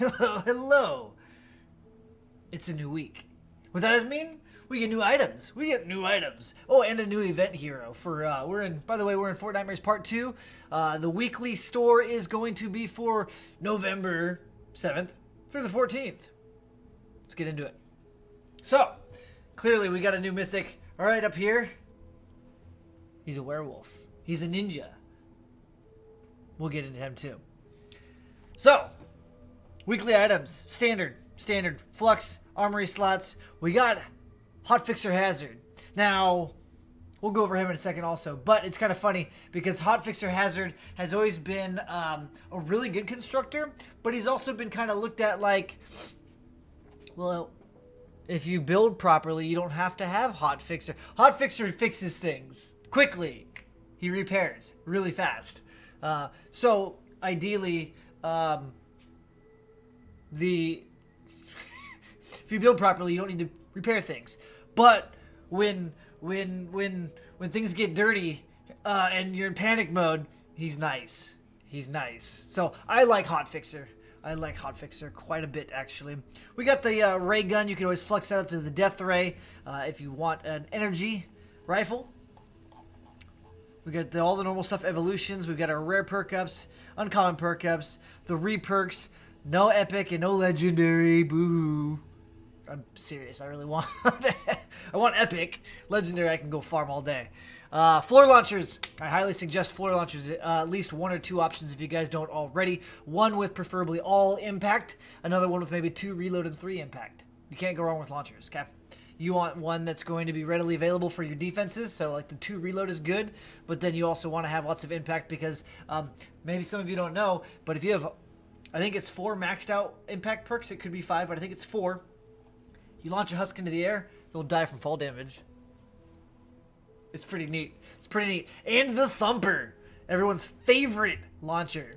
Hello, hello. It's a new week. What that does mean? We get new items. We get new items. Oh, and a new event hero for by the way, we're in Fortnite Part 2. The weekly store is going to be for November 7th through the 14th. Let's get into it. So, clearly we got a new mythic. All right, up here. He's a werewolf. He's a ninja. We'll get into him too. So, weekly items. Standard, flux, armory slots. We got Hotfixer Hazard. Now, we'll go over him in a second also, but it's kind of funny because Hotfixer Hazard has always been a really good constructor, but he's also been kind of looked at like, well, if you build properly, you don't have to have Hotfixer. Hotfixer fixes things quickly. He repairs really fast. So, ideally, if you build properly, you don't need to repair things. But when things get dirty and you're in panic mode, he's nice. He's nice. So I like Hotfixer. I like Hotfixer quite a bit, actually. We got the ray gun. You can always flex that up to the death ray if you want an energy rifle. We got all the normal stuff, evolutions. We've got our rare perk-ups, uncommon perk-ups, the re-perks, no epic and no legendary. Boo-hoo. I'm serious. I really want I want epic. Legendary, I can go farm all day. Floor launchers. I highly suggest floor launchers. At least one or two options if you guys don't already. One with preferably all impact. Another one with maybe 2 reload and 3 impact. You can't go wrong with launchers, okay? You want one that's going to be readily available for your defenses. So like the 2 reload is good. But then you also want to have lots of impact because maybe some of you don't know. But if you have, I think it's 4 maxed out impact perks. It could be 5, but I think it's 4. You launch a husk into the air, they'll die from fall damage. It's pretty neat. It's pretty neat. And the Thumper, everyone's favorite launcher.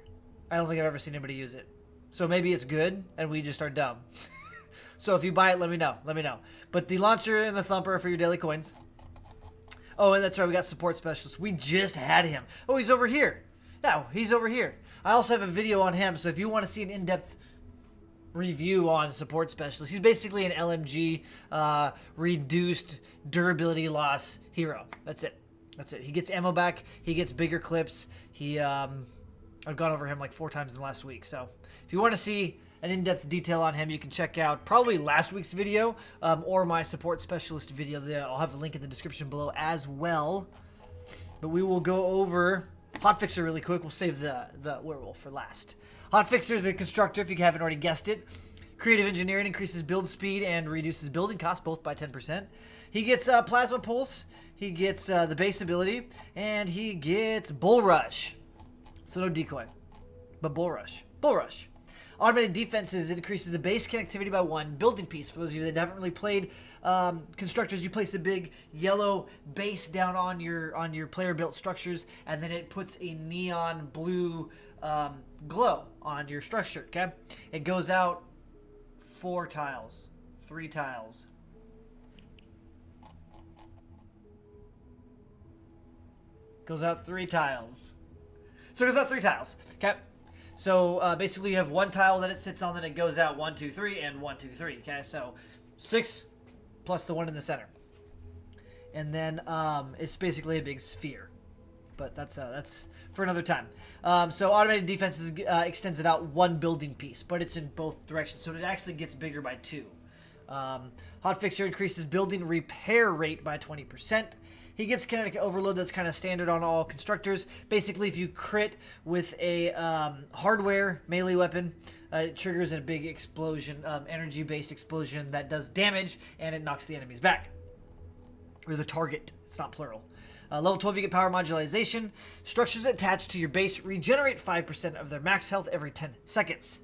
I don't think I've ever seen anybody use it. So maybe it's good and we just are dumb. So if you buy it, let me know. Let me know. But the launcher and the Thumper are for your daily coins. Oh, and that's right. We got support specialists. We just had him. Oh, he's over here. Yeah, he's over here. I also have a video on him. So if you want to see an in-depth review on support specialist, he's basically an LMG reduced durability loss hero. That's it. That's it. He gets ammo back. He gets bigger clips. I've gone over him like 4 times in the last week. So if you want to see an in-depth detail on him, you can check out probably last week's video or my support specialist video. I'll have a link in the description below as well. But we will go over Hotfixer really quick. We'll save the werewolf for last. Hotfixer is a constructor, if you haven't already guessed it. Creative engineering increases build speed and reduces building costs, both by 10%. He gets plasma pulse, he gets the base ability, and he gets bull rush. So no decoy, but bull rush. Bull rush. Automated defenses, it increases the base connectivity by 1 building piece. For those of you that haven't really played constructors, you place a big yellow base down on your player built structures, and then it puts a neon blue glow on your structure. Okay, it goes out 4 tiles, 3 tiles. Goes out 3 tiles. So it goes out 3 tiles. Okay. So basically you have 1 tile that it sits on, then it goes out 1, 2, 3, and 1, 2, 3. Okay, so 6 plus the 1 in the center, and then it's basically a big sphere. But that's for another time. So automated defenses extends it out 1 building piece, but it's in both directions, so it actually gets bigger by 2. Hotfixer increases building repair rate by 20%. He gets kinetic overload. That's kind of standard on all constructors. Basically, if you crit with a hardware melee weapon, it triggers a big explosion, energy-based explosion that does damage, and it knocks the enemies back. Or the target. It's not plural. Level 12, you get power modularization. Structures attached to your base regenerate 5% of their max health every 10 seconds.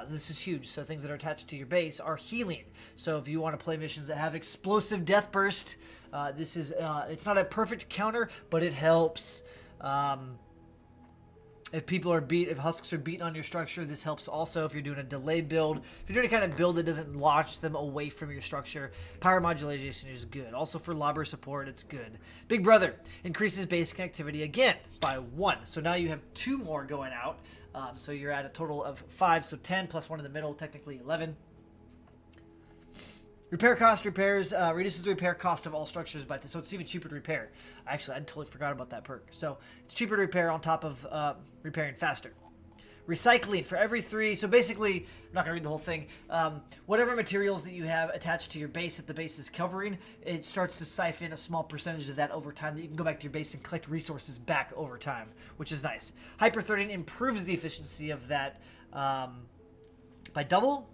This is huge. So things that are attached to your base are healing. So if you want to play missions that have explosive death burst, this is it's not a perfect counter, but it helps. If if husks are beaten on your structure, this helps also if you're doing a delay build. If you're doing a kind of build that doesn't launch them away from your structure, power modulation is good. Also for lobber support, it's good. Big Brother increases base connectivity again by 1. So now you have 2 more going out. So you're at a total of 5, so 10 plus 1 in the middle, technically 11. Repair cost reduces the repair cost of all structures so it's even cheaper to repair. Actually, I totally forgot about that perk. So it's cheaper to repair on top of repairing faster. Recycling for every 3. So basically, I'm not going to read the whole thing. Whatever materials that you have attached to your base that the base is covering, it starts to siphon a small percentage of that over time that you can go back to your base and collect resources back over time, which is nice. Hyper-threading improves the efficiency of that by double.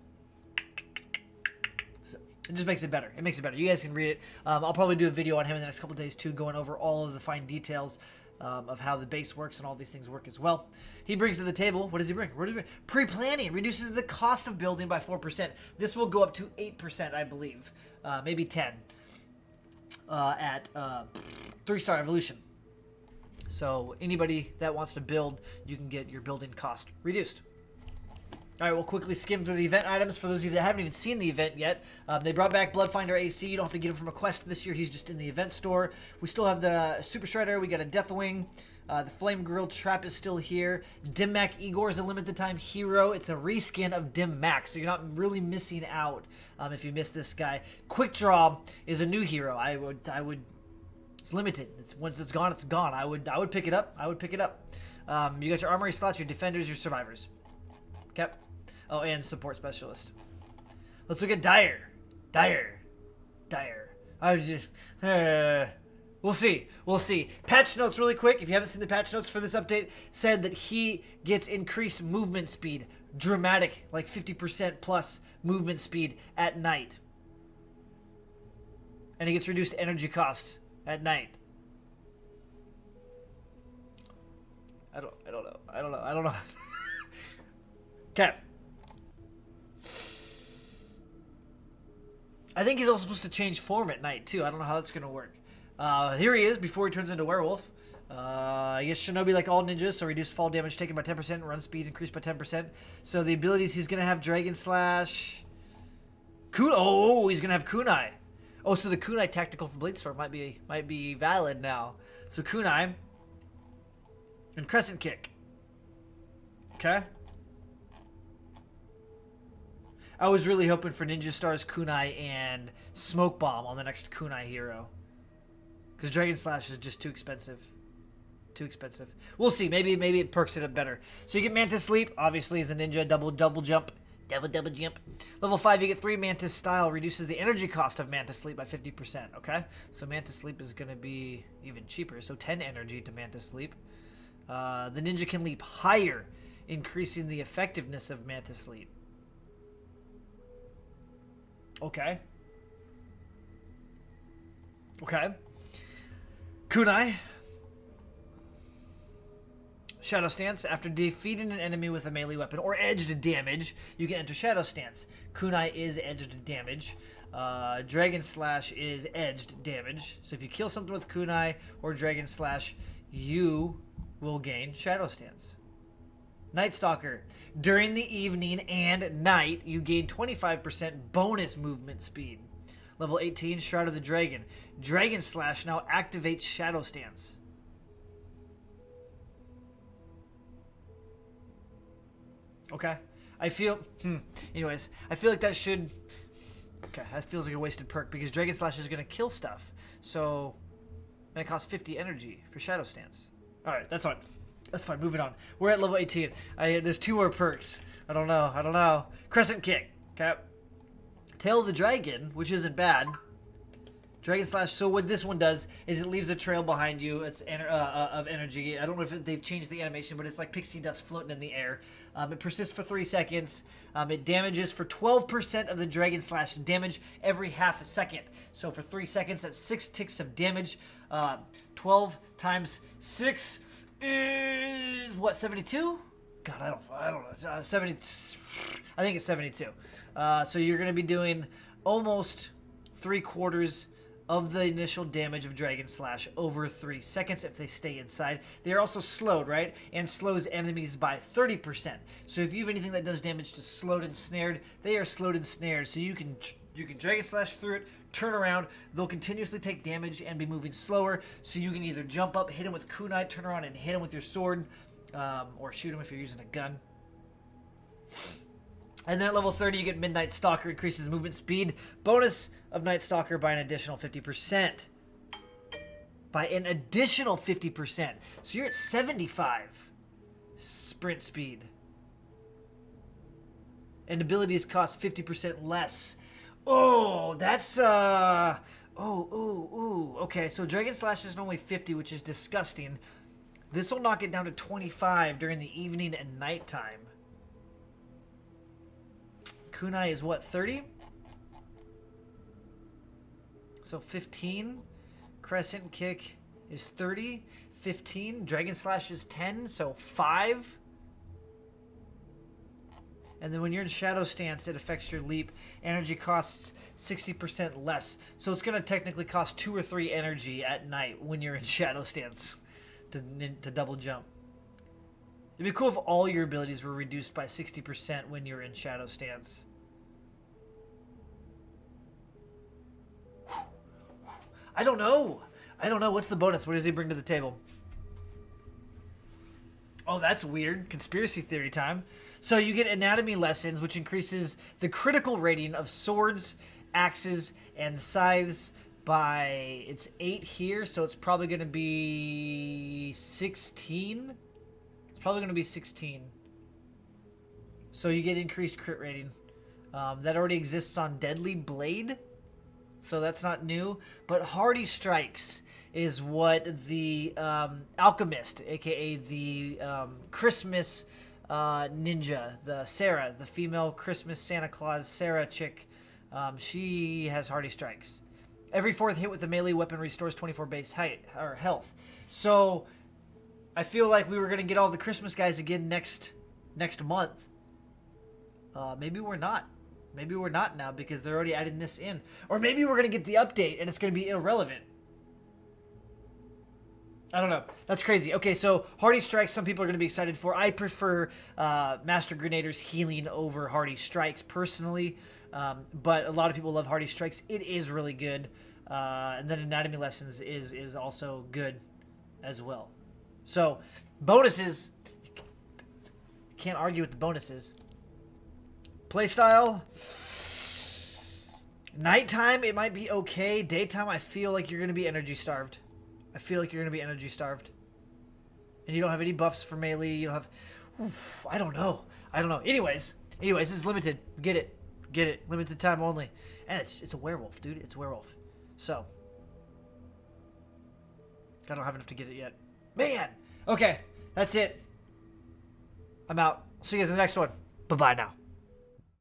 It just makes it better. It makes it better. You guys can read it. I'll probably do a video on him in the next couple days too, going over all of the fine details of how the base works and all these things work as well. He brings to the table, what does he bring? Pre-planning reduces the cost of building by 4%. This will go up to 8%, I believe. Maybe 10 at 3-star evolution. So anybody that wants to build, you can get your building cost reduced. All right, we'll quickly skim through the event items. For those of you that haven't even seen the event yet, they brought back Bloodfinder AC. You don't have to get him from a quest this year. He's just in the event store. We still have the Super Shredder. We got a Deathwing. The Flame Grilled Trap is still here. Dim Mac Igor is a limited time hero. It's a reskin of Dim Mac, so you're not really missing out if you miss this guy. Quick Draw is a new hero. I would. It's limited. Once it's gone, it's gone. I would pick it up. You got your armory slots, your defenders, your survivors. Okay. Oh, and support specialist. Let's look at Dire. I would just, we'll see. Patch notes really quick. If you haven't seen the patch notes for this update, said that he gets increased movement speed. Dramatic, like 50% plus movement speed at night. And he gets reduced energy costs at night. I don't know. Okay. I think he's also supposed to change form at night, too. I don't know how that's going to work. Here he is before he turns into Werewolf. I guess Shinobi like all ninjas, so reduced fall damage taken by 10%, run speed increased by 10%. So the abilities, he's going to have Dragon Slash. Oh, he's going to have Kunai. Oh, so the Kunai tactical for Bladestorm might be valid now. So Kunai and Crescent Kick. Okay. I was really hoping for Ninja Stars, Kunai, and Smoke Bomb on the next Kunai hero. Because Dragon Slash is just too expensive. We'll see. Maybe it perks it up better. So you get Mantis Sleep, obviously, as a ninja. Double jump. Level 5, you get 3 Mantis Style. Reduces the energy cost of Mantis Sleep by 50%. Okay? So Mantis Sleep is going to be even cheaper. So 10 energy to Mantis Sleep. The ninja can leap higher, increasing the effectiveness of Mantis Sleep. Okay. Kunai. Shadow Stance. After defeating an enemy with a melee weapon or edged damage, you can enter Shadow Stance. Kunai is edged damage. Dragon Slash is edged damage. So if you kill something with Kunai or Dragon Slash, you will gain Shadow Stance. Night Stalker. During the evening and night, you gain 25% bonus movement speed. Level 18, Shroud of the Dragon. Dragon Slash now activates Shadow Stance. Okay. I feel... Anyways, I feel like that should... Okay, that feels like a wasted perk because Dragon Slash is going to kill stuff. So... And it costs 50 energy for Shadow Stance. Alright, that's fine. That's fine. Moving on. We're at level 18. There's 2 more perks. I don't know. Crescent Kick. Okay. Tail of the Dragon, which isn't bad. Dragon Slash. So what this one does is it leaves a trail behind you. It's of energy. I don't know if they've changed the animation, but it's like pixie dust floating in the air. It persists for 3 seconds. It damages for 12% of the Dragon Slash damage every half a second. So for 3 seconds, that's 6 ticks of damage. 12 times 6 is what, 72? God, I don't know. 70. I think it's 72. So you're going to be doing almost 3/4 of the initial damage of Dragon Slash over 3 seconds if they stay inside. They are also slowed, right? And slows enemies by 30%. So if you have anything that does damage to slowed and snared, they are slowed and snared. So you can Dragon Slash through it, turn around, they'll continuously take damage and be moving slower. So you can either jump up, hit him with kunai, turn around and hit him with your sword, or shoot him if you're using a gun. And then at level 30, you get Midnight Stalker, increases movement speed. Bonus of Night Stalker by an additional 50%. By an additional 50%. So you're at 75 sprint speed. And abilities cost 50% less. Oh, that's, okay, so Dragon Slash is only 50, which is disgusting. This will knock it down to 25 during the evening and nighttime. Kunai is what, 30? So 15. Crescent Kick is 30. 15. Dragon Slash is 10, so 5. And then when you're in Shadow Stance, it affects your leap. Energy costs 60% less. So it's going to technically cost 2 or 3 energy at night when you're in Shadow Stance to double jump. It'd be cool if all your abilities were reduced by 60% when you're in Shadow Stance. I don't know. What's the bonus? What does he bring to the table? Oh, that's weird. Conspiracy theory time. So you get anatomy lessons, which increases the critical rating of swords, axes, and scythes by... It's 8 here, so it's probably going to be 16. It's probably going to be 16. So you get increased crit rating. That already exists on Deadly Blade. So that's not new. But Hardy Strikes is what the Alchemist, a.k.a. the Christmas ninja, the Sarah, the female Christmas Santa Claus Sarah chick, she has Hardy Strikes. Every 4th hit with a melee weapon restores 24 base height or health. So I feel like we were going to get all the Christmas guys again next month. Maybe we're not. Maybe we're not now because they're already adding this in. Or maybe we're going to get the update and it's going to be irrelevant. I don't know. That's crazy. Okay, so Hardy Strikes, some people are going to be excited for. I prefer Master Grenader's healing over Hardy Strikes personally. But a lot of people love Hardy Strikes. It is really good. And then Anatomy Lessons is also good as well. So, bonuses. Can't argue with the bonuses. Playstyle. Nighttime, it might be okay. Daytime, I feel like you're going to be energy starved. And you don't have any buffs for melee. You don't have... Oof, I don't know. Anyways, this is limited. Get it. Limited time only. And it's a werewolf, dude. It's a werewolf. So. I don't have enough to get it yet. Man! Okay, that's it. I'm out. See you guys in the next one. Bye-bye now.